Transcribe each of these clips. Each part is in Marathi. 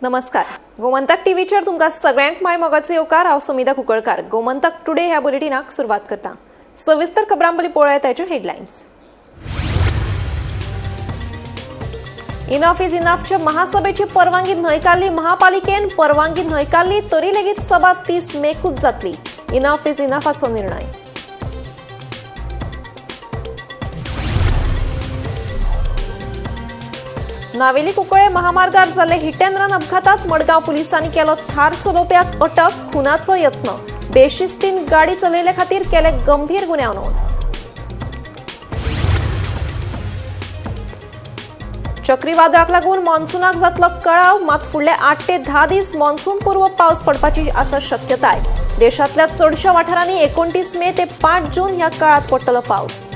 नमस्कार. गोमंतक टीव्हीचेर तुमकां सगळ्यांक माय मोगाचे येवकार. हांव समिता कुंकळकार. गोमंतक टुडे ह्या बुलेटिनाक सुरवात करता. सविस्तर खबरांपली पळोवया ताच्यो हेडलायन्स. इनफ इज इनफच्या महासभेची परवानगी न्हयकारली. महापालिकेन परवानगी न्हयकारली तरी लेगीत सभा 30 मेकूच जातली. इनफ इज इनफाचो निर्णय. नावेली कुंकळे महामार्गार जाल्ले हिट अँड रन अपघातात मडगांव पुलिसांनी केलो थार चलोवप्याक अटक. खुनाचो यत्न. बेशिस्तीन गाडी चलयले खातीर केले गंभीर गुन्यांव नोंद. चक्रीवादळाक लागून मॉन्सूनाक जातलो कळाव. मात फुडले 8 ते 10 दीस मॉन्सून पूर्व पावस पडपाची आसा शक्यताय. देशांतल्या चडशा वाठारांनी 29 मे ते 5 जून ह्या काळात पडटलो पावस.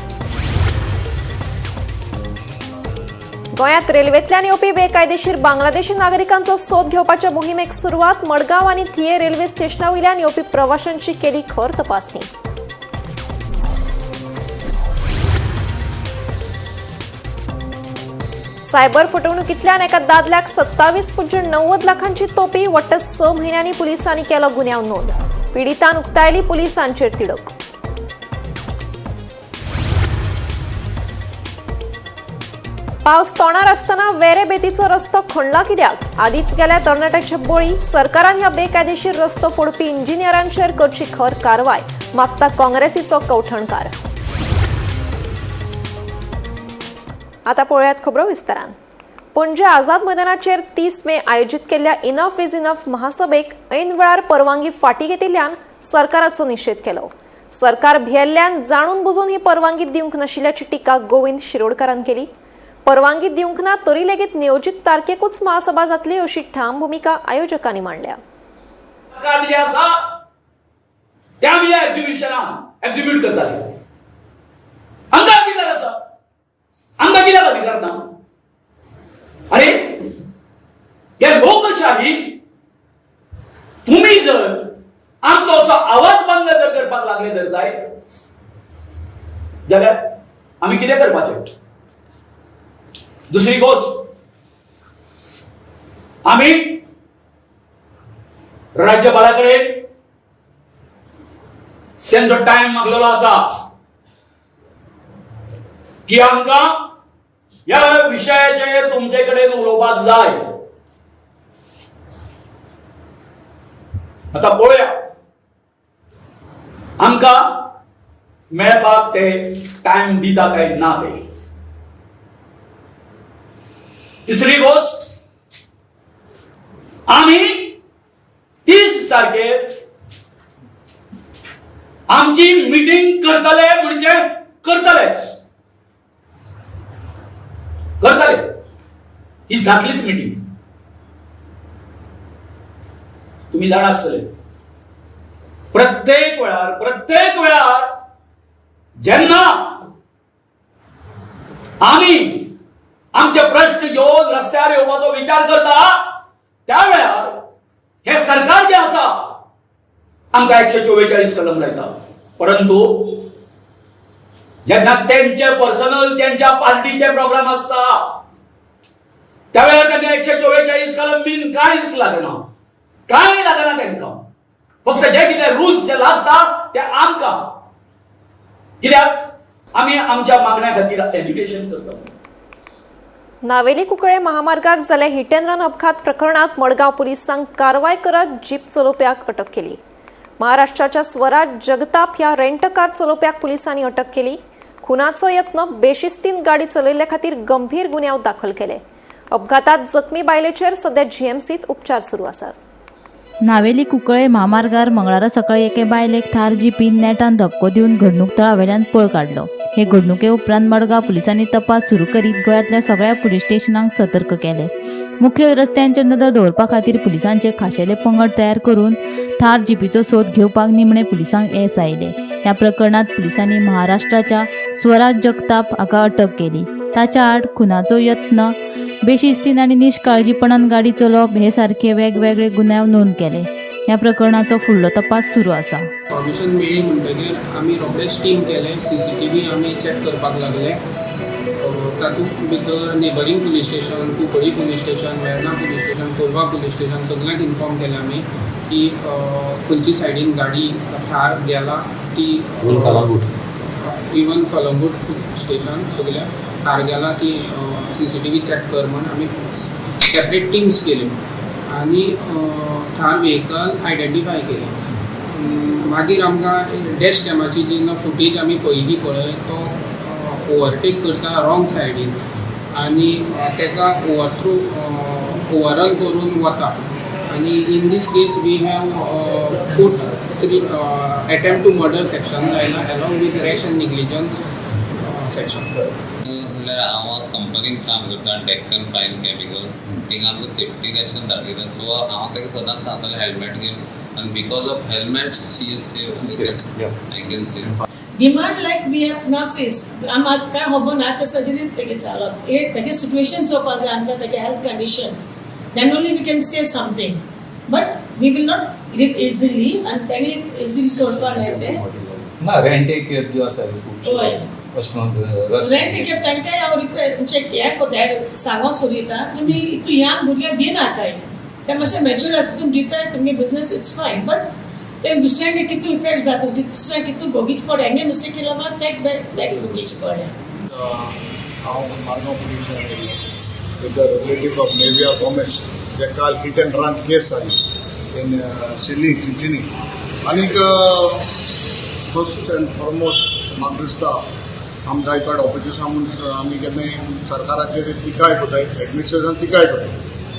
गोंयांत रेल्वेंतल्यान येवपी बेकायदेशीर बांगलादेशी नागरिकांचो सोद घेवपाच्या मोहिमेक सुरवात. मडगांव आनी थिये रेल्वे स्टेशना वयल्यान येवपी प्रवाशांची केली खर तपासणी. सायबर फटवणुकींतल्यान एका दादल्याक 27.90 लाखांची तोपी. वट्ट 6 म्हयन्यांनी पुलिसांनी केलो गुन्यांव नोंद. पिडितान उक्तायली पुलिसांचेर तिडक. पावस तोंडार आसतना वेरे बेतीचो रस्तो खणला कित्याक? आदींच गेल्या तरणाट्याचे बळी. सरकारान ह्या बेकायदेशीर रस्तो फोडपी इंजिनियरांचेर करची खर कारवाय, मागता काँग्रेसीचो कवठणकार. आतां पळयात खबरो विस्तारान. पणजे आझाद मैदानाचेर 30 मे आयोजीत केल्ल्या इनफ इज इनफ महासभेक ऐन वेळार परवानगी फाटीं घेतिल्ल्यान सरकाराचो निशेध केलो. सरकार भियेल्ल्यान जाणून बुजून ही परवानगी दिवंक नाशिल्ल्याची टिका गोविंद शिरोडकारान केली. परवानगी दिवंक ना तरी लेगीत नियोजित तारखेकूच महासभा जातली अशी ठाम भूमिका आयोजकांनी मांडल्या. अरे या लोकशाही तुम्ही जर आमचो असो आवाज बंद जर करपाक लागले जर जाय जाल्यार आम्ही कितें करपाचें? दुसरी गोष्ट, आम्ही राज्यपालाकडे त्यांचो टाइम मागलेलो आसा की आमकां या विशयाचेर तुमचे कडेन उलोवपाक जाय. आता पळोवया आमकां मेळपाक ते टाइम दिता काय ना ते. तिसरी गोष्ट, आम्ही 30 तारखेर आमची मीटिंग करतले म्हणजे करतलेच. करतले ही जातलीच मीटिंग. तुम्ही जाण आसतले प्रत्येक वेळार जेन्ना आम्ही आमचे प्रश्न घेऊन रस्त्यार येवपाचो विचार करता त्या वेळार हे सरकार जे आसा आमकां 144 कलम लायता. परंतु जेन्ना त्यांचे पर्सनल त्यांच्या पार्टीचे प्रोग्राम असता त्या वेळार त्यांना 144 कलम बीन कांयच लागना. कांय लागना तांकां. फक्त जे कितें रूल्स जे लागता ते आमकां, कित्याक आमी आमच्या मागण्या खातीर एज्युकेशन करता. नावेली कुंकळे महामार्गार जाल्ल्या हिट अँड रन अपघात प्रकरणात मडगांव पुलिसांक कारवाय करत जीप चलोवप्याक अटक केली. महाराष्ट्राच्या स्वराज जगताप ह्या रेंट कार चलोवप्याक पुलिसांनी अटक केली. खुनाचो यत्न. बेशिस्तीन गाडी चलयल्ले खातीर गंभीर गुन्यांव दाखल केले. अपघातात जखमी बायलेचेर सध्या जीएमसीत उपचार सुरू आसात. नावेली कुंकळे महामार्गार मंगळारा सकाळी एके बायलेक थार जीपीन नेटान धक्को दिवन घडणूक थळावेल्यान पळ काडलो. हे घडणुके उपरांत मडगांव पुलिसांनी तपास सुरू करीत गोंयांतल्या सगळ्या पुलीस स्टेशनांक सतर्क केले. मुख्य रस्त्यांचेर नदर दवरपा खातीर पुलिसांचे खाशेले पंगड तयार करून थार जीपीचो सोद घेवपाक निमणे पुलिसांक येस आयले. ह्या प्रकरणात पुलिसांनी महाराष्ट्राच्या स्वराज जगताप हाका अटक केली. ताच्या आड खुनाचो यत्न, बेशिस्तीन आनी निश्काळजीपणान गाडी चलोवप हे सारखे वेगवेगळे गुन्यांव नोंद केले. ह्या प्रकरणाचो फुडलो तपास सुरू आसा. इन्फॉर्मेशन मेळ्ळी म्हणटकीर आमी रोखडेच टीम केले. CCTV आमी चॅक करपाक लागले. तातूंत भितर neighbouring police station, Cuncolim police station, Verna police station, Colva police station सगळ्यांक इन्फॉर्म केलें आमी की खंयची सायडीन गाडी थार गेला ती इवन कलंगूट स्टेशन सगळ्या थार गेला ती CCTV चॅक कर म्हणून आमी सेपरेट टिम्स केल्यो आनी थार व्हेकल आयडेंटिफाय केली. मागीर आमकां डॅश कॅमाची जेन्ना फुटेज आमी पयली पळय तो ओवरटेक करता रॉंग सायडीन आनी ताका ओवरऑल करून वता आनी in this case we have put 3 attempt to murder section लायला along with rash and negligence section. म्हणल्यार हांव कंपनीन काम करता डेक्कन फायन केमिकल थिंगा आमकां सेफ्टी क्वेश्चन दाखयता सो हांव ताका सदांच सांगतालें हेल्मेट घेवन आनी because of helmet she is safe I can say demand like we have not face आमकां काय खबर ना ते सर्जरी तेगे चालप तेगे सिट्युएशन चोवपा जाय आमकां तेगे health condition then only we can say something but we will not it easily आनी तेणी इजिली सोडपा जाय ते ना रेंट एक जो आसा होय रेंट टिकेट तांकां हांव रिक्वेस्ट हें कोताय सांगो सोदिता तुमी तूं ह्या भुरग्यांक दिनाकाय ते मातशें मॅच्युअर आसता तुमी दिताय तुमगे बिजनेस इट्स फायन बट ते दुसऱ्यांक कितू इफेक्ट जाता दुसऱ्यांक कितू भोगीच पडे हेंगे मिस्टेक केला मात तेक भोगीच पडे. हांव Margao police with the relative of Nevia Gomes जे काल हिट एंड रन केस जाली इन सिल्ली चिंचिनी आनीक फर्स्ट एंड फॉरमोस्ट म्हाका दिसता आम गायकवाड ऑफिसां आमी केन्नाय सरकाराचेर टिकाय कोताय एडमिनिस्ट्रेशन टिकाय कोताय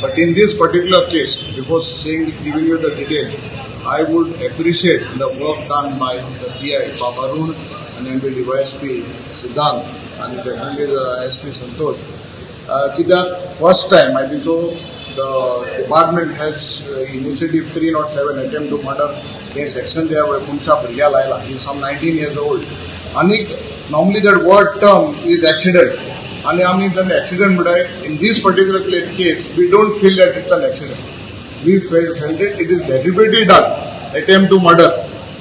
but in this particular case before saying giving you the details I would appreciate the work done by the PI Babarun and then the DYSP Siddhant and definitely the SP Santosh. Kidak first time I think so the department has initiative 307 attempt to murder case section there where Puncha Priya Laila he is some 19 years old. Anik normally that word term is accident. And I mean the accident but in this particular case we don't feel that it's an accident. We felt it is deliberately done attempt to murder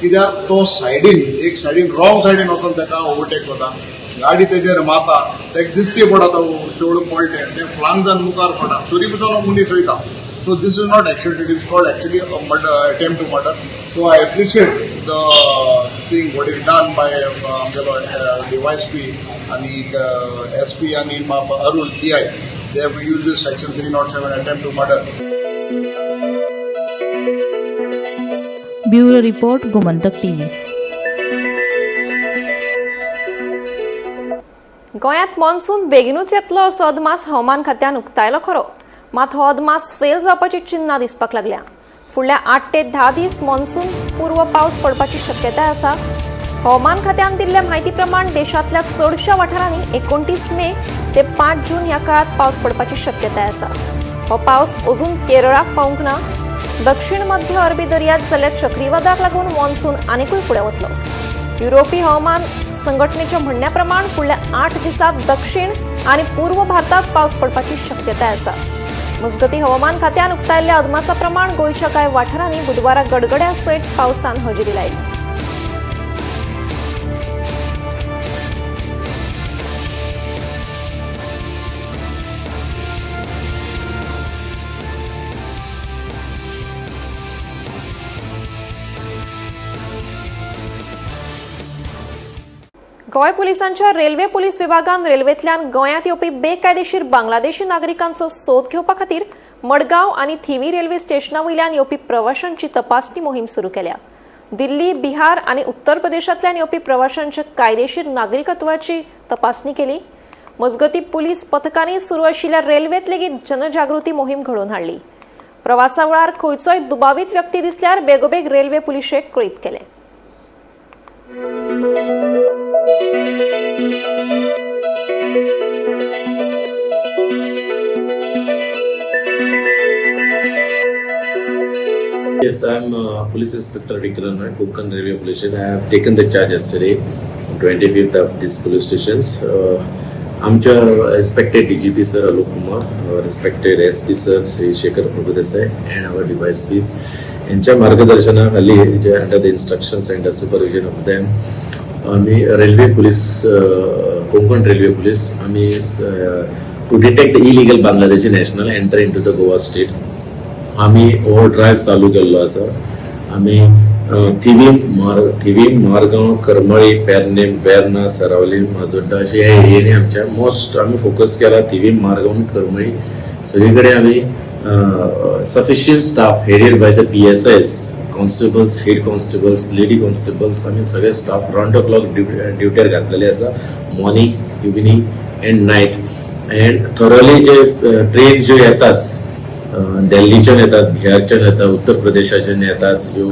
कित्याक तो सायडीन एक सायडीन रॉंग सायडीन वचून ताका ओवरटेक करता गाडी तेजेर मारता ताका दिसती पडटा तो चेडूं पळटे ते फ्लांग जावन मुखार पडटा तरी पसून मनीस वयता so this is not accident it is called actually attempt to murder so I appreciate the thing what is done by आमगेलो DYSP आनी SP आनी Arun PI they have used this section 307 attempt to murder. Bureau report Gomantak TV. गोंयांत मॉन्सून बेगीनूच येतलो असो अदमास हवामान खात्यान उक्तायलो खरो मात हो अदमास फेल जावपाची चिन्नां दिसपाक लागल्या. फुडल्या 8 ते 10 दीस मॉन्सून पूर्व पावस पडपाची शक्यताय आसा. हवामान खात्यान दिल्ल्या म्हायती प्रमाण देशांतल्या चडशा वाठारांनी 29 मे ते 5 जून ह्या काळात पावस पडपाची शक्यताय आसा. हो पावस अजून केरळाक पावूंक ना. दक्षिण मध्य अरबी दर्यांत जाल्ल्या चक्रीवादळाक लागून मॉन्सून आनीकूय फुडें वतलो. युरोपी हवामान संघटनेच्या म्हणण्या प्रमाण फुडल्या 8 दिसांत दक्षिण आनी पूर्व भारतांत पावस पडपाची शक्यताय आसा. मजगती हवामान खात्यान उक्तायल्ल्या अदमासा प्रमाण गोंयच्या कांय वाठारांनी बुधवारा गडगड्या सयत पावसान हजेरी लायली. गोंय पुलिसांच्या रेल्वे पुलीस विभागान रेल्वेंतल्यान गोंयांत येवपी बेकायदेशीर बांगलादेशी नागरिकांचो सोद घेवपा खातीर मडगांव आनी थिवी रेल्वे स्टेशना वयल्यान येवपी प्रवाशांची तपासणी मोहीम सुरू केल्या. दिल्ली, बिहार आनी उत्तर प्रदेशांतल्यान येवपी प्रवाशांच्या कायदेशीर नागरिकत्वाची तपासणी केली. मजगती पुलीस पथकांनी सुरू आशिल्ल्या रेल्वेंत लेगीत जनजागृती मोहीम घडोवन हाडली. प्रवासा वेळार खंयचोय दुबावीत व्यक्ती दिसल्यार बेगोबेग रेल्वे पुलिशेक कळीत केलें. Yes, I'm Police Inspector Vikram at Konkan Railway Police Station. I have taken the charge yesterday, 25th of these police stations. आमच्या respected DGP sir Alok Kumar, respected SP sir Sri Shekhar Prabhudesai and our DYSPs यांच्या मार्गदर्शनाखाली under the instructions and the supervision of them आम्ही railway police Konkan railway police आम्ही to detect illegal Bangladeshi national enter into the Goa state आम्ही ओव्हर ड्रायव्ह चालू केल्लो आसा. आम्ही थिवीम मारगांव करमळी पेरनेम वेर्ना सरावली माजोड्डा अशे ह्या एरियेनी आमच्या मोस्ट आम्ही फोकस केला. थिवीम मारगांव करमळी सगळीकडे आम्ही sufficient staff headed by the PSIs constables, head constables, lady constables आम्ही सगळे स्टाफ राउंड द क्लॉक ड्युटीर घातलेले आसा. Morning evening end night end thoroughly जे ट्रेन ज्यो येतात दिल्लीच्यान येतात, बिहारच्यान येतात, उत्तर प्रदेशाच्यान येतात, ज्यो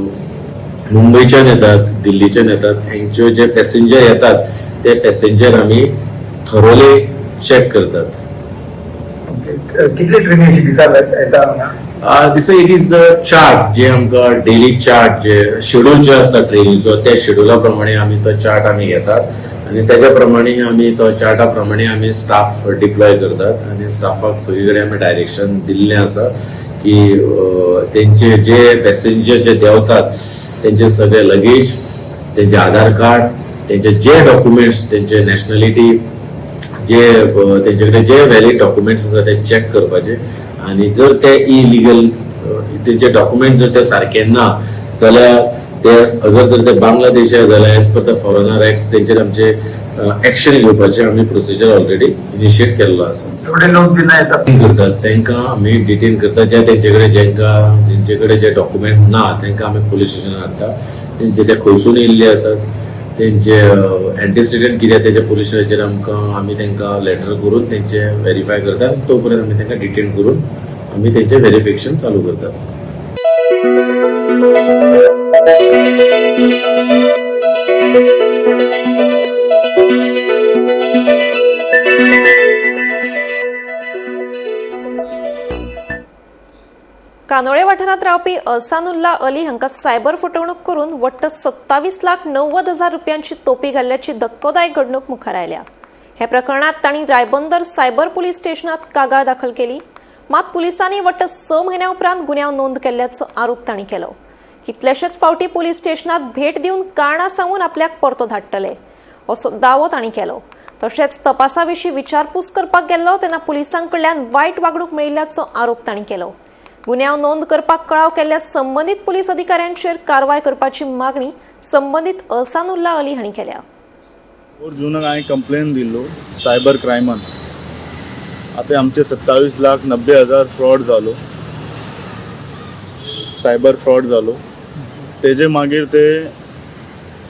मुंबईच्यान येतात, दिल्लीच्यान येतात, हांच्यो जे पॅसेंजर येतात ते पॅसेंजर आम्ही थरोली चेक करतात. कितले ट्रेनी दिसाक येता दिसा इट इज चार्ट जे आमकां डेली चार्ट जे शेड्यूल जे आसता ट्रेनीचो त्या शेड्युला प्रमाणे आमी तो चार्ट आमी घेतात आणि त्याच्या प्रमाणे आमी तो चार्टा प्रमाणे आमी स्टाफ डिप्लॉय करतात आणि स्टाफाक सगळीकडे आमी डायरेक्शन दिल्लें आसा की तेंचे जे पॅसेंजर जे देंवतात तेंचे सगळे लगेज, तेंचे आधार कार्ड, तेंचे जे डॉक्युमेंट्स, तेंचे नॅशनॅलिटी जे तेंचे कडेन जे वॅलीड डॉक्युमेंट्स आसा ते चेक करपाचे आणि जर ते इलिगल तेंचे डॉक्युमेंट जर ते सारखे ना जाल्यार ते अगर जर ते बांगलादेश जाल्यार as per the foreigner act तेंचेर आमचे एक्शन घेवपाचे आमी प्रोसिजर ऑलरेडी इनिशिएट केल्लो आसा. थोडे लोक दिना येतात करतात तांकां आमी डिटेन करतात जे तेंचे कडेन जेंचे कडेन जे डॉक्युमेंट ना तांकां आमी पुलीस स्टेशनार हाडटा. तेंचे ते खंयसून येयल्ले आसात तेंचे एंटीसिडेंट कितें तेच्या पुलीस स्टेशनाचेर आमी तांकां लेटर करून तेंचे व्हेरीफाय करतात. तो पर्यंत आमी तांकां डिटेन करून आमी तेंचे व्हेरिफिकेशन चालू करतात. कानोळे वाठारात रावपी अहसानुल्ला अली हांकां सायबर फटवणूक करून वट्ट 27,90,000 रुपयांची तोपी घाल्ल्याची धक्कोदायक घडणूक मुखार आयल्या. हे प्रकरणात तांणी रायबंदर सायबर पुलीस स्टेशनात कागाळ दाखल केली. मात पुलिसांनी वट्ट 6 म्हयन्या उपरांत गुन्यांव नोंद केल्ल्याचो आरोप तांणी केलो. कितलेशेच फावटी पुलीस स्टेशनात भेट दिवन कारणां सांगून आपल्याक परतो धाडटले असो दावो तांणी केलो. तशेंच तपासा विशीं विचारपूस करपाक गेल्लो तेन्ना पुलिसांकडल्यान वायट वागणूक मेळिल्ल्याचो आरोप तांणी केलो. गुन्यांव नोंद करपाक कळाव केल्ल्या संबंदीत पुलीस अधिकाऱ्यांचेर कारवाय करपाची मागणी संबंदीत अहसानुल्ला अली हांणी केल्या. 4 जूनाक हांवें कंप्लेन दिल्लो सायबर क्रायमान. आतां आमचे 27,90,000 फ्रॉड जालो, सायबर फ्रॉड जालो. तेजे मागीर ते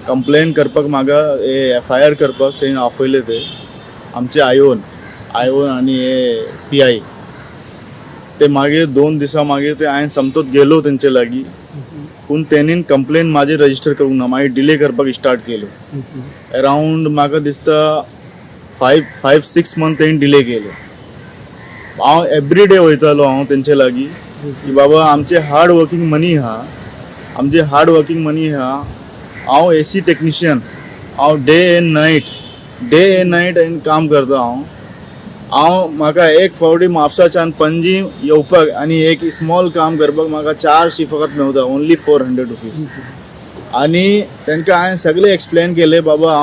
कंप्लेन करपाक म्हाका FIR करपाक तेणें आपयले ते आमचे आयोन आनी PI. ते मागीर 2 दिसा मागीर ते हांवें समतोत गेलो तेंचे लागीं पूण तेणीन कंप्लेन म्हाजी रजिस्टर करूंक ना. मागीर डिले करपाक स्टार्ट केलो. अरावंड म्हाका दिसता 5-6 मंथ तेणीन डिले केलो. हांव एवरी डे वयतालो हांव तेंचे लागीं की बाबा आमचे हार्ड वर्कींग मनी आहा. हांव AC टेक्निशियन, हांव डे एंड नायट काम करता. हांव म्हाका एक फावटी म्हापसाच्यान पणजी येवपाक आनी एक स्मॉल काम करपाक म्हाका 400 फकत मेवता, ओन्ली 400 रुपीज. आनी तांकां हांवें सगळें एक्सप्लेन केलें बाबा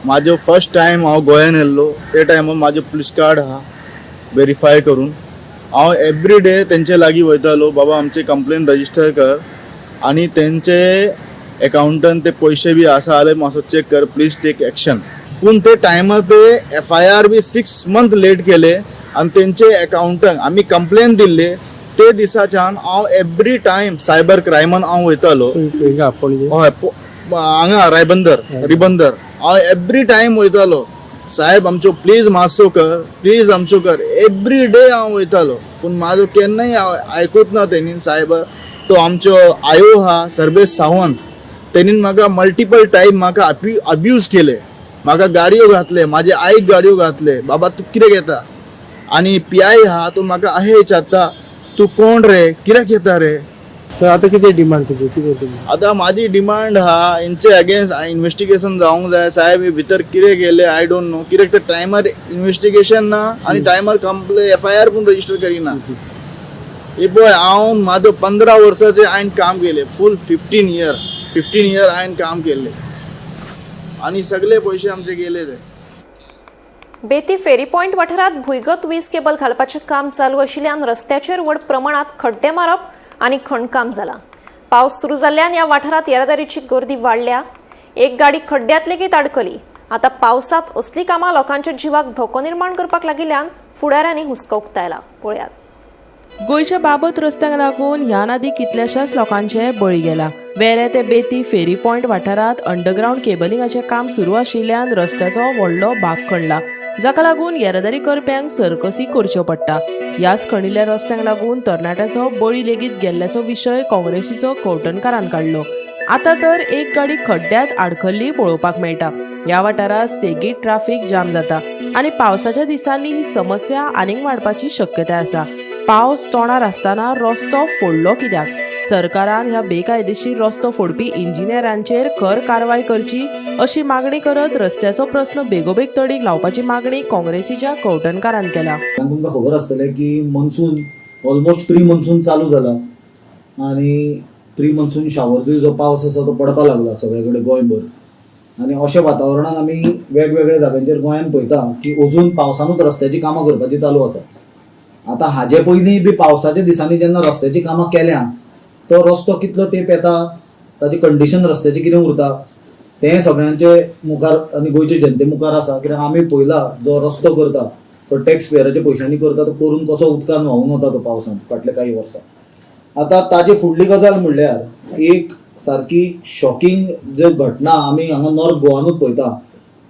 म्हाजो फर्स्ट टायम हांव गोंयान येयल्लो ते टायमार म्हाजो पुलीस कार्ड आहा व्हेरीफाय करून. हांव एवरी डे तेंचे लागीं वयतालो बाबा आमचे कंप्लेन रजिस्टर कर आनी तेंचे अकाउंटान ते पयशे बी आसा जाल्यार मातसो चॅक कर, प्लीज टेक एक्शन. पूण ते टायमार ते FIR बी 6 मंथ लेट केले आनी तेंचे अकाउंटांक आमी कंप्लेन दिल्ले ते दिसाच्यान हांव एवरी टायम सायबर क्रायमान हांव वयतालो. हय हांगा रिबंदर हांव एवरी टायम वयतालो. साहेब आमचो प्लीज मातसो कर, एवरी डे हांव वयतालो. पूण म्हाजो केन्नाय आयकूत ना तेणीन सायबर. तो आमचो आयो आहा सर्वेश सावंत, तेणीन म्हाका मल्टिपल टायम म्हाका अब्यूज केले. म्हाका गाडयो घातले, म्हाजे आईक गाडयो घातले, बाबा तूं कितें घेता. आनी PI आहा तो म्हाका अहें विचारता तूं कोण रे, कित्याक येता रे. तर आतां कितें डिमांड तुजी कितें? आतां म्हाजी डिमांड आहा हेंचे अगेन्स्ट इन्व्हेस्टिगेशन जावंक जाय. साहेब भितर कितें केलें आय डोंट नो. कित्याक ते टायमार इन्व्हेस्टिगेशन ना आनी टायमार FIR पूण रजिस्टर करिना. हे पळय हांव म्हाजो 15 वर्साचें हांवें काम केलें, फूल 15 इयर हांवें काम केलें आनी सगळे पयशे आमचे गेले ते. बेती फेरी पॉइंट वाठारात भुंयगत वीज केबल घालपाचें काम चालू आशिल्ल्यान रस्त्याचेर व्हड प्रमाणात खड्डे मारप आनी खणकाम जालां. पावस सुरू जाल्ल्यान ह्या वाठारात येरादारीची गर्दी वाडल्या. एक गाडी खड्ड्यांत लेगीत आडकली. आतां पावसांत असली कामां लोकांच्या जिवाक धोको निर्माण करपाक लागिल्ल्यान फुडाऱ्यांनी हुस्को उक्तायला. पळयात. गोंयच्या बाबत रस्त्यांक लागून ह्या नदी कितल्याशाच लोकांचे बळी गेला. वेरे ते बेती फेरी पॉइंट वाठारात अंडरग्राउंड केबलिंगाचें काम सुरू आशिल्ल्यान रस्त्याचो व्हडलो भाग खणला, जाका लागून येरादारी करप्यांक सरकसी करच्यो पडटा. ह्याच खणिल्ल्या रस्त्यांक लागून तरणाट्याचो बळी लेगीत गेल्ल्याचो विशय काँग्रेसीचो कवटणकारान काडलो. आतां तर एक गाडी खड्ड्यांत आडखल्ली पळोवपाक मेळटा. ह्या वाठारात सेगीत ट्राफिक जाम जाता आनी पावसाच्या दिसांनी ही समस्या आनीक वाडपाची शक्यताय आसा. पावस तोंडार आसतना रस्तो फोडलो कित्याक? सरकारान ह्या बेकायदेशीर रस्तो फोडपी इंजिनियरांचेर खर कारवाय करची अशी मागणी करत रस्त्याचो प्रस्न बेगोबेग तडीक लावपाची मागणी काँग्रेसीच्या कवटणकारान केला. तुमकां खबर आसतलें की मॉन्सून ऑलमोस्ट प्री मॉन्सून चालू जाला आनी प्री मॉन्सून शावर जो पावस आसा तो पडपाक लागला सगळे कडेन गोंयभर. आनी अशा वातावरणात आमी वेगवेगळ्या जाग्यांचेर गोंयान पळयता की अजून पावसानूच रस्त्याची कामां करपाची चालू आसा. आतां हाजे पयलीं बी पावसाच्या दिसांनी जेन्ना रस्त्याची कामां केल्या तो रस्तो कितलो तेंप येता, ताची कंडिशन रस्त्याची कितें उरता तें सगळ्यांचे मुखार आनी गोंयचे जनते मुखार आसा. कित्याक आमी पळयला जो रस्तो करता तो टॅक्स पेयराच्या पयशांनी करता, तो करून कसो उदकान व्हांवून वता तो पावसान फाटले काही वर्सां. आतां ताजी फुडली गजाल म्हणल्यार एक सारकी शॉकिंग ज्यो घटना आमी हांगा नॉर्थ गोवानूच पळयता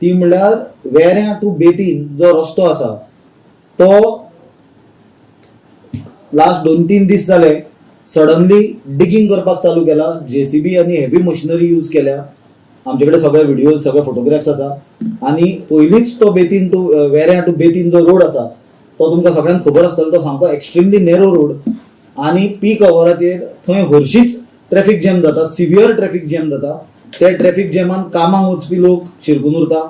ती म्हणल्यार वेऱ्यां टू बेतीन जो रस्तो आसा तो लास्ट 2-3 दीस जाले सडनली डिगींग करपाक चालू केला. JCB आनी हेवी मशिनरी यूज केल्या. आमचे कडेन सगळे व्हिडिओज सगळे फोटोग्राफ्स आसा. आनी पयलींच तो बेतीन टू वेऱ्यां टू बेतीन जो रोड आसा तो तुमकां सगळ्यांक खबर आसतलो, तो सामको एक्स्ट्रीमली नॅरो रोड आनी पीक अवराचेर थंय हरशींच ट्रॅफिक जॅम जाता, सिवियर ट्रॅफिक जॅम जाता. ते ट्रॅफिक जॅमान कामाक वचपी लोक शिरकून उरता,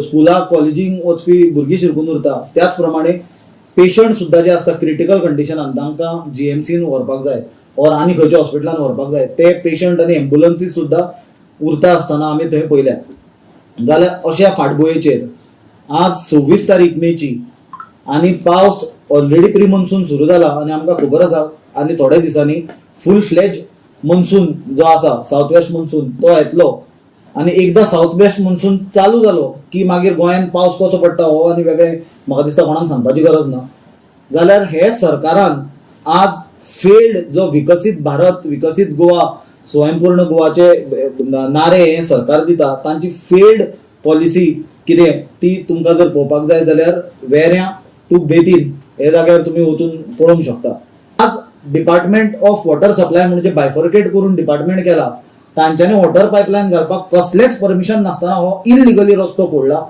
स्कुलाक कॉलेजीक वचपी भुरगीं शिरकून उरता. त्याच प्रमाणे पेशंट सुद्धा जे असतात क्रिटिकल कंडिशनान तांकां GMCन व्हरपाक जाय और आनी खंयच्या हॉस्पिटलान व्हरपाक जाय ते पेशंट आनी एम्ब्युलन्सीस सुद्धा उरता आसतना आमी थंय पळयल्या. जाल्यार अशा फाटभुंयेचेर आज 26 तारीख मेची आनी पावस ऑलरेडी प्री मॉन्सून सुरू जाला आनी आमकां खबर आसा आनी थोड्या दिसांनी फूल फ्लेज मॉन्सून जो आसा साऊथ वेस्ट मॉन्सून तो येतलो. आनी एकदां साऊथ वेस्ट मॉन्सून चालू जालो की मागीर गोंयान पावस कसो पडटा हो आनी वेगळे म्हाका दिसता कोणाक सांगपाची गरज ना. जाल्यार हे सरकारान आज फेल्ड जो विकसीत भारत, विकसीत गोवा, स्वयंपूर्ण गोवाचे नारे हे सरकार दिता तांची फेल्ड पॉलिसी कितें ती तुमकां जर पळोवपाक जाय जाल्यार वेऱ्यां टू बेतीन हे जाग्यार तुमी वचून पळोवंक शकता. आज डिपार्टमेंट ऑफ वॉटर सप्लाय म्हणजे बायफर्केट करून डिपार्टमेंट केला. तांच्यांनी वॉटर पायपलायन घालपाक कसलेच परमिशन नासतना हो इलिगली रस्तो फोडला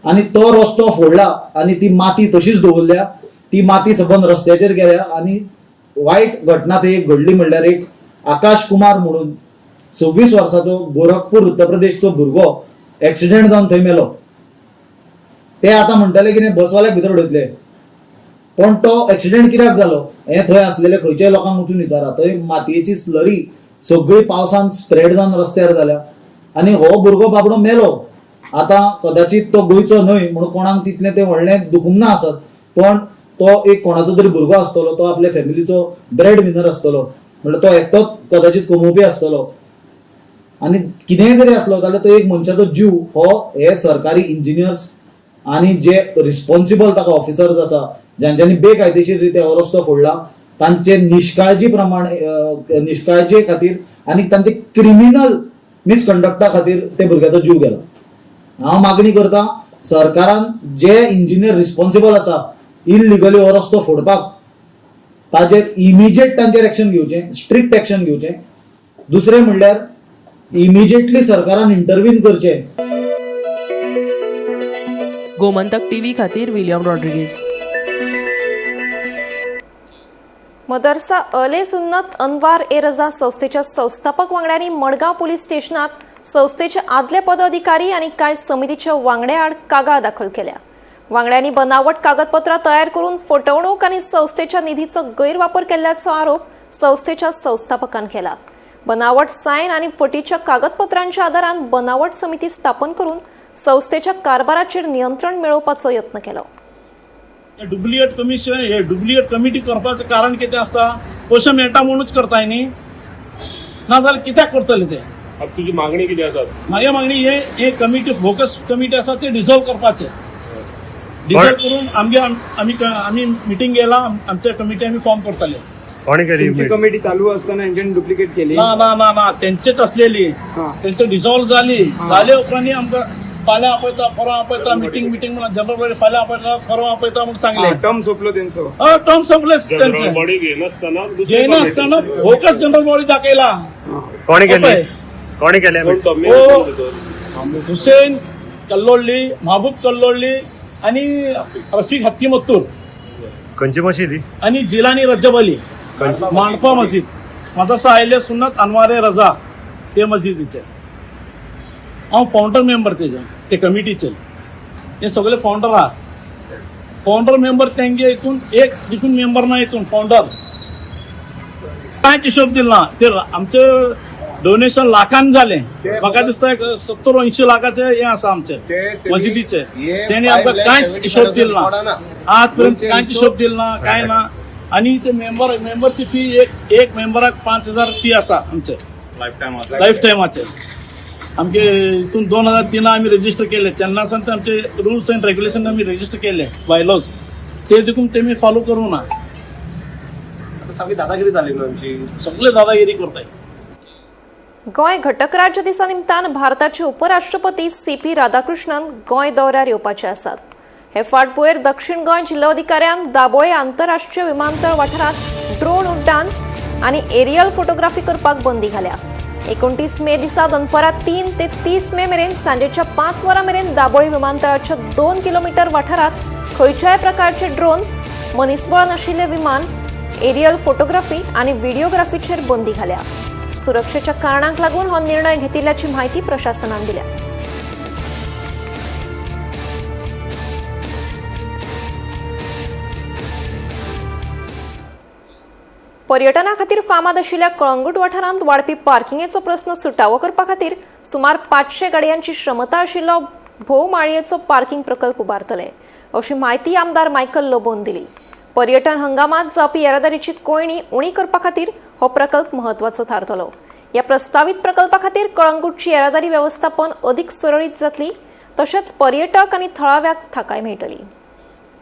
आनी तो रस्तो फोडला आनी ती माती तशीच दवरल्या. ती माती सबंद रस्त्याचेर गेल्या आनी वायट घटना थंय एक घडली म्हणल्यार एक आकाश कुमार म्हणून 26 वर्साचो गोरखपूर उत्तर प्रदेशचो भुरगो एक्सिडेंट जावन थंय मेलो. ते आतां म्हणटाले की बसवाल्याक भितर उडयतले, पण तो एक्सिडेंट कित्याक जालो हे थंय आसलेले खंयच्याय लोकांक वचून विचारा. थंय मातयेची स्लरी सगळी पावसान स्प्रेड जावन रस्त्यार जाल्या आनी हो भुरगो बाबडो मेलो. आतां कदाचित तो गोंयचो न्हय म्हणून कोणाक तितलें तें व्हडलें दुखूंक ना आसत, पण तो एक कोणाचो तरी भुरगो आसतलो, तो आपल्या फॅमिलीचो ब्रेड विनर आसतलो, म्हणल्यार तो एकटोच कदाचित कमोवपी आसतलो. आनी कितेंय जरी आसलो जाल्यार तो एक मनशाचो जीव हो हे सरकारी इंजिनियर्स आनी जे रिस्पॉन्सिबल ताका ऑफिसर्स आसा ज्यांच्यांनी बेकायदेशीर रित्या हो रस्तो फोडला तांचे निष्काळजी खातीर आनी तांचे क्रिमिनल मिसकंडक्टा खातीर ते भुरग्याचो जीव गेला. हांव मागणी करता सरकारान जे इंजिनियर रिस्पॉन्सिबल आसा इलिगली हो रस्तो फोडपाक ताजेर इमिजिएट तांचेर एक्शन घेवचें, स्ट्रिक्ट एक्शन घेवचें. दुसरें म्हणल्यार इमिजिएटली सरकारान इंटरव्हीन करचें. गोमंतक TV खातीर विलियम रॉड्रिगीज. मदरसा अले सुन्नत अनवार ए रजा संस्थेच्या संस्थापक वांगड्यांनी मडगांव पुलीस स्टेशनात संस्थेचे आदले पदाधिकारी आणि कांय समितीच्या वांगड्या आड कागाळ दाखल केल्या. वांगड्यांनी बनावट कागदपत्रां तयार करून फटवणूक आणि संस्थेच्या निधीचो गैरवापर केल्याचो आरोप संस्थेच्या संस्थापकान केला. बनावट सायन आणि फटीच्या कागदपत्रांच्या आधारान बनावट समिती स्थापन करून संस्थेच्या कारभाराचेर नियंत्रण मेळोवपाचो यत्न केलो. डुप्लिकेट कमिशन हे डुप्लिकेट कमिटी करपाचें कारण कितें आसता? पयशे मेळटा म्हणूच करताय न्ही, नाजाल्यार कित्याक करतले ते? तुजी मागणी कितें आसा? म्हागे मागणी हे कमिटी फोकस कमिटी आसा ते डिझॉल्व करपाचे. डिझॉल्व करून आमी मिटींग गेला, आमच्या कमिटी आमी फॉर्म करतले. कोणी केली कमिटी चालू असताना हेंच्यानी डुप्लिकेट केली? ना तेंचेच असलेली, तेंचे डिझॉल्व जाले उपरांत आमकां फाल्यां आपयता, परवा आपयता, मिटींग म्हणून जनरल बॉडी फाल्यां आपयता, परवा आपयता म्हणून सांगले. टर्म सोंपलो तेंचो. टर्म संपले जनरल बॉडी घेनासतना फोकस जनरल बॉडी दाखयला. कोणी केले? हुसेन कल्लोळ्ळी, महबूब कल्लोळ्ळी आणि रफीक हत्तीमत्तूर खंयची मशीद आणि जिलानी रज्जब अली, मांडपा मस्जिद, मदरसा आयले सुन्नत अनवारे रजा ते मस्जिदीचे. हांव फाउंडर मेंबर ते कमिटीचे. हे सगळे फाउंडर आहात. फाउंडर मेंबर तेंगे हितून एक देखून मेंबर ना, हितून फाउंडर कांयच हिशोब दिला. ते आमचे डोनेशन लाखान जाले. म्हाका दिसता 70-80 लाखाचे हे आसा आमचे मस्जिदीचे. तेणी आमकां कांयच हिशोब दिला, आज पर्यंत कांयच हिशोब दिला, काय ना. आणि ते मेंबरशीप फी एक मेंबराक 5,000 फी आसा आमचे लाईफ टायमाचे. आमचे हितून 2003 आम्ही रजिस्टर केले. तेन्ना सावन ते आमचे रुल्स अँड रेग्युलेशन आम्ही रजिस्टर केले, बायलॉज. ते देखून तेमी फॉलो करूं ना. सगळी दादागिरी जाली न्हू आमची. सगळे दादागिरी करताय. गोंय घटक राज्य दिसा निमतान भारताचे उपराष्ट्रपती CP राधाकृष्णन गोंय दौऱ्यार येवपाचे आसात. हे फाटभुंयेर दक्षिण गोंय जिल्लोधिकाऱ्यान दाबोळे आंतरराष्ट्रीय विमानतळ वाठारांत ड्रोन उड्डाण आनी एरियल फोटोग्राफी करपाक बंदी घाल्या. 29 मे दिसा दनपारां 3 ते 30 मे मेरेन सांजेच्या 5 वरां मेरेन दाबोळे विमानतळाच्या 2 किलोमीटर वाठारांत खंयच्याय प्रकारचे ड्रोन, मनीसबळ नाशिल्ले विमान, एरियल फोटोग्राफी आनी व्हिडिओग्राफीचेर बंदी घाल्या. सुरक्षेच्या कारणांक लागून हो निर्णय घेतिल्ल्याची माहिती प्रशासनान दिल्या. पर्यटना खातीर फामाद आशिल्ल्या कळंगूट वाठारांत वाडपी पार्किंगेचो प्रस्न सुटावो करपा खातीर सुमार 500 गाडयांची क्षमता आशिल्लो भोवमाळयेचो पार्किंग प्रकल्प उबारतले, अशी माहिती आमदार मायकल लोबोन दिली. पर्यटन हंगामात जावपी येरादारीची कोयणी उणी करपा खातीर हो प्रकल्प महत्वाचो थारतलो. या प्रस्तावित प्रकल्पा खातीर कळंगूटची येरादारी वेवस्थापन अदीक सुरळीत जातली, तशेंच पर्यटक आनी थळाव्याक थाकाय मेळटली.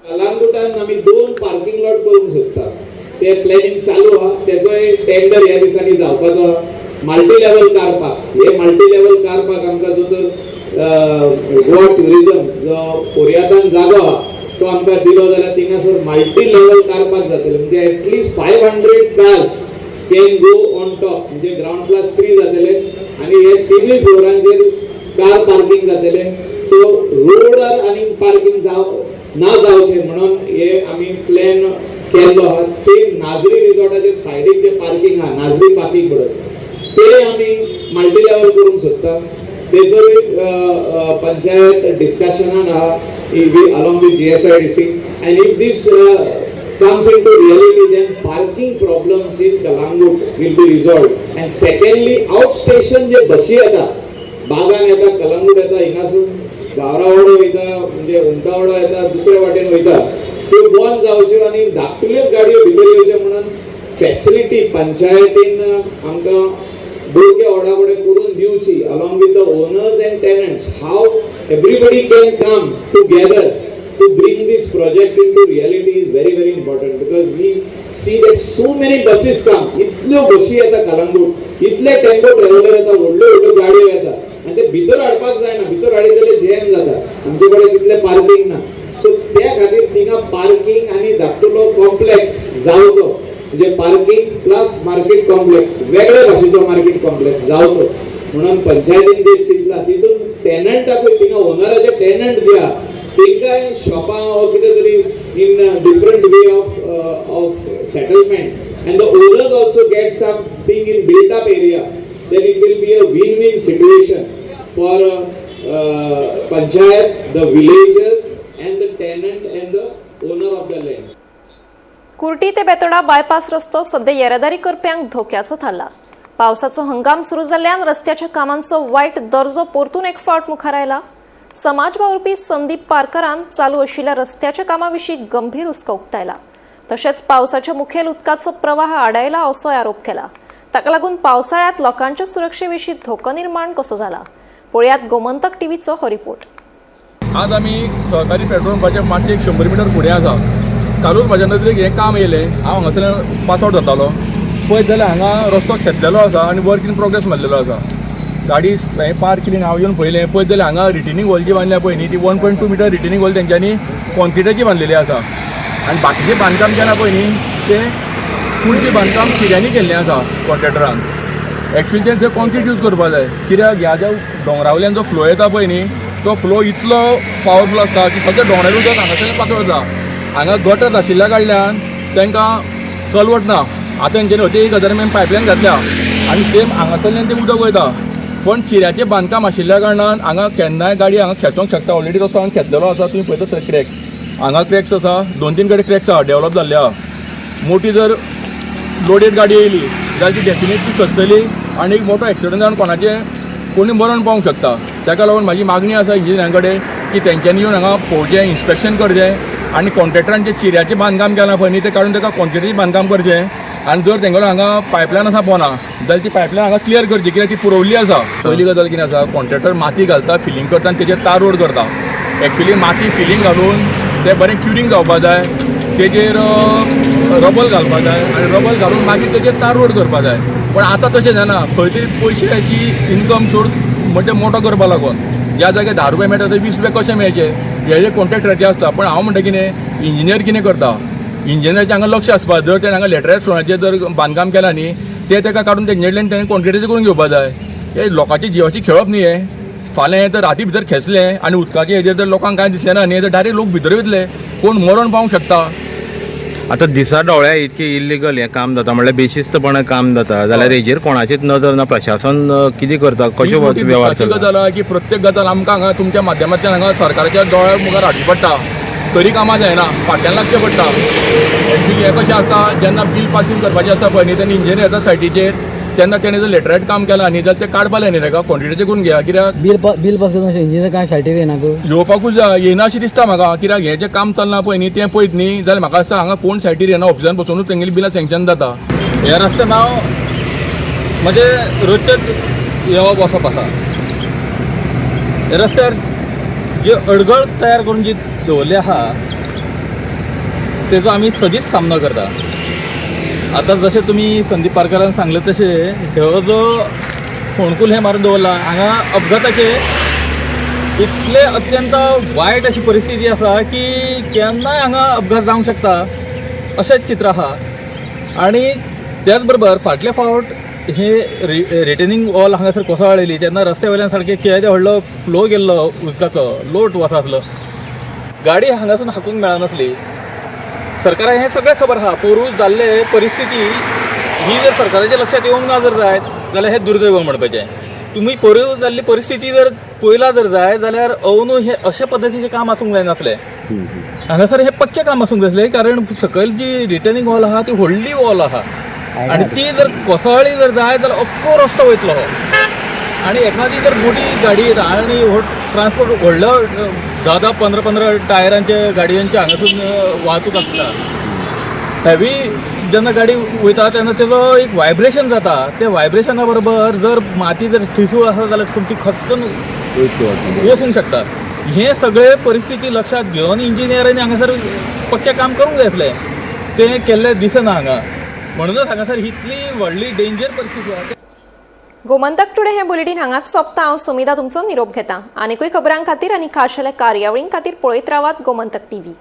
कळंगूटान आमी 2 पार्किंग लॉट करूंक सोदता. ते प्लॅनिंग चालू आहा. तेचो टेंडर ह्या दिसांनी जावपाचो. मल्टी लेवल कार पार्क, हे मल्टी लेवल कार पार्क आमकां जो तर गोवा ट्युरिझम जो कोरियातान जागो आहा तो आमकां दिलो जाल्यार थिंगासर मल्टी लेवल कार पार्क जातले. म्हणजे at least 500 cars can go on top. म्हणजे ग्राउंड प्लस 3 जातले आणि हे 3 फ्लोरांचेर कार पार्किंग जातले. सो रोडार आनी पार्किंग ना जावचे म्हणून हे आमी प्लॅन केल्लो आहा. सेम नाझरी रिसॉर्टाचे सायडीक जे पार्किंग आहा, नाझरी पार्किंग म्हणून, ते आमी मल्टी लेवल करूंक सोदता. तेचोय पंचायत डिस्कशनान आहा along with GSIDC, and if this comes into reality, then parking problems in Kalangut will be resolved. And secondly, outstation जे बशी येता, बागान येता, कलंगूट येता, हिंगासून गावरावाडो वयता, म्हणजे उंटावाडो येता, दुसऱ्या वाटेन वयता, त्यो बंद जावच्यो आनी धाकटुल्योच गाडयो भितर येवच्यो म्हणून फॅसिलिटी पंचायतीन आमकां बोरके ओडाबोडे करून दिवची along with the owners and tenants. How everybody can come together to bring this project into reality is very, very important, because we see that so many buses come. इतल्यो बशी येता कलंगूट, इतले टेम्पो ट्रॅव्हलर येता, व्हडल्यो गाडयो येता आनी ते भितर हाडपाक जायना. भितर हाडीत जाल्यार जॅम जाता, आमचे कडेन तितले पार्किंग ना. सो त्या खातीर थिंगा पार्किंग आनी धाकटुलो कॉम्प्लेक्स जावचो. म्हणजे पार्किंग प्लस मार्केट कॉम्प्लेक्स, वेगळ्या भाशेचो मार्केट कॉम्प्लेक्स जावचो म्हणून पंचायतीन जे चिंतला. तितून टेनंटाकूय थिंगा ओनराचे टेनंट जे आहा तेंकाय शॉपां वा कितें तरी in different way of settlement, and the owners also get something in built up area. Then it will be a win win situation for panchayat, the villagers and the tenant and the owner of the land. Kurti ते बेतोडा बायपास रस्तो सध्या येरादारी करप्यांक धोक्याचो थारला. पावसाचो हंगाम सुरू जाल्ल्यान रस्त्याच्या कामांचो वायट दर्जो परतून एक फावट मुखार आयला. समाज वावुरपी संदीप पारकरान चालू आशिल्ल्या रस्त्याच्या कामाविशीं गंभीर हुस्को उक्तायला. तशेंच पावसाच्या मुखेल उदकाचो प्रवाह आडायला असोय आरोप केला. ताका लागून पावसाळ्यात लोकांच्या सुरक्षेविशीं धोको निर्माण कसो जाला. पळयात गोमंतक टीव्हीचो हो रिपोर्ट. आज आमी सहकारी पेट्रोल पंपाचे मातशे 100 मिटर फुडें आसा. कालूच म्हाज्या नदरेक हें काम येयलें. हांव हांगासरल्यान पास आवट जातालो. पळयत जाल्यार हांगा रस्तो खेचलेलो आसा आनी वर्क इन प्रोग्रेस मारलेलो आसा. गाडी पार्क केली हांव येवन पळयलें. पळयत जाल्यार हांगा रिटेनिंग वॉल जी बांदल्या पळय न्ही ती 1.2 मिटर रिटेनिंग वॉल तेंच्यांनी कॉन्क्रिटाची बांदलेली आसा. आनी बाकीचें बांदकाम केलां पळय न्ही तें पुढचें बांदकाम चिऱ्यांनी केल्लें आसा कॉन्ट्रॅक्टरान. एक्चुअली तें थंय कॉन्क्रीट यूज करपा जाय. कित्याक ह्या ज्या दोंगरावयल्यान जो फ्लो येता पळय न्ही तो फ्लो इतलो पावरफूल आसता की सगळें दोंगरार उदक हांगासरल्यान पासवता. हांगा गटर नाशिल्ल्या कारणान तांकां कलवट ना. आतां तेंच्यांनी हती 1000 mm पायपलायन घातल्या आनी सेम हांगासरल्यान तें उदक वयता. पण चिऱ्याचें बांदकाम आशिल्ल्या कारणान हांगा केन्नाय गाडी हांगा खेचोंक शकता. ऑलरेडी रस्तो हांगा खेचलेलो आसा. तुमी पळयता थंय क्रॅक्स. हांगा क्रॅक्स आसा. 2-3 कडेन क्रॅक्स आसा डेवलप जाल्ले आहा. मोठी जर लोडेड गाडी येयली जाल्यार ती डेफिनेटली खसतली आनी एक मोठो एक्सिडंट जावन कोणाचें कोणी मरण पावंक शकता. ताका लागून म्हाजी मागणी आसा इंजिनियरां कडेन की तेंच्यांनी येवन हांगा पळोवचें, इन्स्पेक्शन करचें आनी कॉन्ट्रॅक्टरान जें चिऱ्याचें बांदकाम केलां पळय न्ही तें काडून ताका कॉन्क्रिटाचें बांदकाम करचें. आनी जर तेंगेलो हांगा पायपलायन आसा पोना जाल्यार ती पायपलायन हांगा क्लियर करची कित्याक ती पुरवल्ली आसा. पयली गजाल कितें आसा कॉन्ट्रॅक्टर माती घालता, फिलींग करता आनी तेजेर तार रोड करता. एक्चुली माती फिलींग घालून तें बरें क्युरींग जावपा जाय. तेजेर रबल घालपा जाय आनी रबल घालून मागीर तेजेर तार रोड करपा जाय. पण आतां तशें जायना. खंय तरी पयशांची इनकम सोर्स म्हणजे मोठो करपा लागून ज्या जाग्यार 10 रुपया मेळटा थंय 20 रुपया कशें मेळचे हे जे कॉन्ट्रॅक्टराचे आसता. पण हांव म्हणटा कितें इंजिनियर कितें करता इंजिनियराचें हांगा लक्ष आसपा. जर तेणें हांगा लेटरायट स्टोनाचेर जर बांदकाम केलां न्ही तें ताका काडून तेंचे कडल्यान तेणें कॉन्क्रिटाचें करून घेवपा जाय. हे लोकांची जिवाची खेळप न्ही हें. फाल्यां हें तर राती भितर खेचलें आनी उदकाचे हेजेर जर लोकांक कांय दिसलें ना न्ही तर डायरेक्ट लोक भितर वयतले. कोण मरण पावंक शकता. आतां दिसा डोळ्या इतकें इल्लिगल हें काम जाता म्हणल्यार बेशिस्तपणान काम जाता जाल्यार हेजेर कोणाचीच नजर ना. प्रशासन कितें करता, कशें वेव्हार चलता? गजाल आहा की प्रत्येक गजाल आमकां हांगा तुमच्या माध्यमांतल्यान हांगा सरकाराच्या दोळ्या मुखार हाडची पडटा. तरी कामां जायना, फाटल्यान लागचें पडटा. एक्चुली हें कशें आसता जेन्ना बील पासींग करपाचें आसा पळय न्ही तेन्ना इंजिनियर येता सायटीचेर तेन्ना तेणें जर लेटरायट काम केलां न्ही जाल्यार तें काडपा जाय न्ही ताका कॉन्ट्रॅक्टाचें करून घेया. कित्याक बिल पास करून इंजिनियर काय सायटीर येना येवपाकूच जाय. येयना अशें दिसता म्हाका. कित्याक हें जें काम चलना पळय न्ही तें पळयत न्ही जाल्यार म्हाका दिसता हांगा कोण सायटीर येना. ऑफिसान बसूनच तेंगेली बिलां सँक्शन जाता. ह्या रस्त्यान हांव म्हणजे रोजचेच येवप वचप आसा. ह्या रस्त्यार जे अडगळ तयार करून जी दवरली आहा तेजो आमी सदींच सामनो करता. आतां जशें तुमी संदीप पारकरान सांगलें तशें ह्यो जो फोंडकूल हें मारून दवरला हांगा अपघाताचे इतले अत्यंत वायट अशी परिस्थिती आसा की केन्नाय हांगा अपघात जावंक शकता अशेंच चित्र आहा. आनी त्याच बरोबर फाटले फावट हे रिटेनिंग वॉल हांगासर कोसळ्ळेली तेन्ना रस्त्या वयल्यान सारकें केदे व्हडलो फ्लो गेल्लो उदकाचो लोट वता आसलो. गाडी हांगासून हाकूंक मेळनासली. सरकाराक हें सगळें खबर आहा. पोरूं जाल्ले परिस्थिती ही जर सरकाराच्या लक्षात येवंक ना जर जायत जाल्यार हें दुर्दैव म्हणपाचें. तुमी पोरूं जाल्ली परिस्थिती जर पळयला जर जाय जाल्यार अवनू हें अशे पद्दतीचें काम आसूंक जायनासलें. हांगासर हें पक्कें काम आसूंक जाय आसलें कारण सकयल जी रिटर्निंग वॉल आहा ती व्हडली वॉल आहा आनी ती जर कोसळ्ळी जर जाय जाल्यार अख्खो रस्तो वयतलो हो. आनी एखादी जर मोठी गाडी येता आनी ट्रान्सपोर्ट व्हडलो 10-15 टायरांचे गाडयांचे हांगासून वाहतूक आसता. हेवी जेन्ना गाडी वयता तेन्ना तेजो एक वायब्रेशन जाता. त्या वायब्रेशना बरोबर जर माती जर ठिसूळ आसा जाल्यार तुमची खसकन वचूंक शकता. हे सगळे परिस्थिती लक्षात घेवन इंजिनियरांनी हांगासर पक्कें काम करूंक जाय आसलें. तें केल्लें दिसना हांगा. म्हणूनच हांगासर इतली व्हडली डेंजर परिस्थिती आसा. गोमंतक टुडे हें बुलेटिन हांगाच सोंपता. हांव समिता तुमचो निरोप घेता. आनीकूय खबरां खातीर आनी खाशेल्या कार्यावळीं खातीर पळयत रावात गोमंतक टीव्ही.